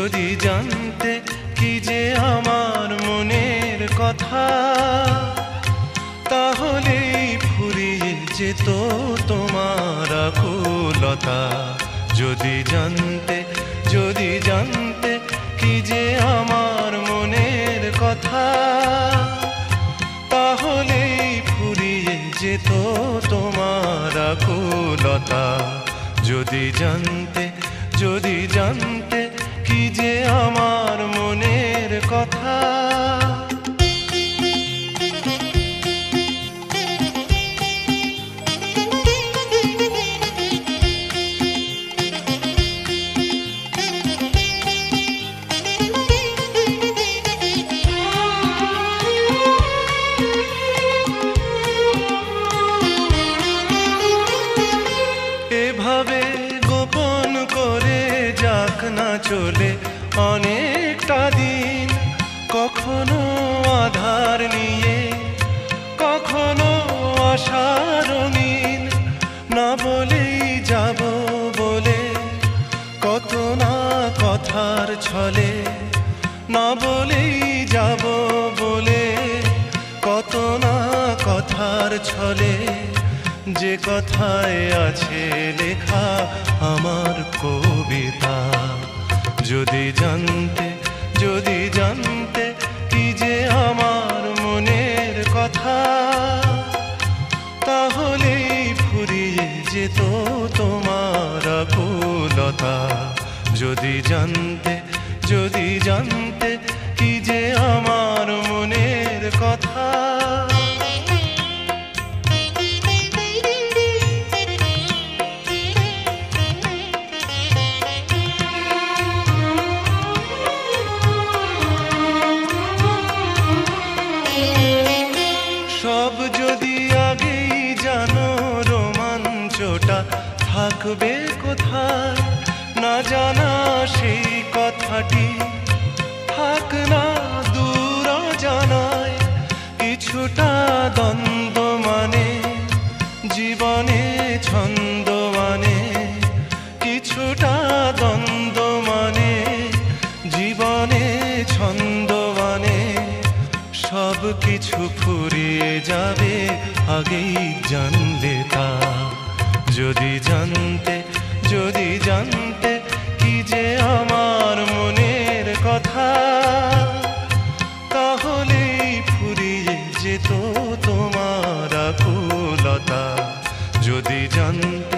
যদি জানতে কি যে আমার মনের কথা, তাহলেই ফুরিয়ে যেত তোমার আকুলতা। যদি জানতে কি যে আমার মনের কথা, তাহলেই ফুরিয়ে যেত তোমার আকুলতা। যদি জানতে কি যে আমার মনের কথা। এভাবে গোপন করে যাক না চলে অনেকটা দিন, কখনো আধার নিয়ে কখনো আশার রঙিন। না বলেই যাব বলে কত না কথার ছলে, না বলেই যাব বলে কত না কথার ছলে। যে কথায় আছে লেখা আমার কবিতা। যদি জানতে কি যে আমার মনের কথা, তাহলেই ফুরিয়ে যেত তোমার আকুলতা। যদি জানতে কি যে আমার মনের কথা। সব যদি আগেই জানো রোমাঞ্চটা থাকবে কোথায়, না জানা সেই কথাটি থাক না দূর জানায়। কিছুটা দ্বন্দ্ব মানে জীবনে ছন্দ মানে, কিছুটা দ্বন্দ্ব মানে জীবনে ছন্দ মানে। সব কিছু ফুরিয়ে যাবে আগেই জানলে তা। যদি জানতে কি যে আমার মনের কথা, তাহলেই ফুরিয়ে যেত তোমার আকুলতা। যদি জানতে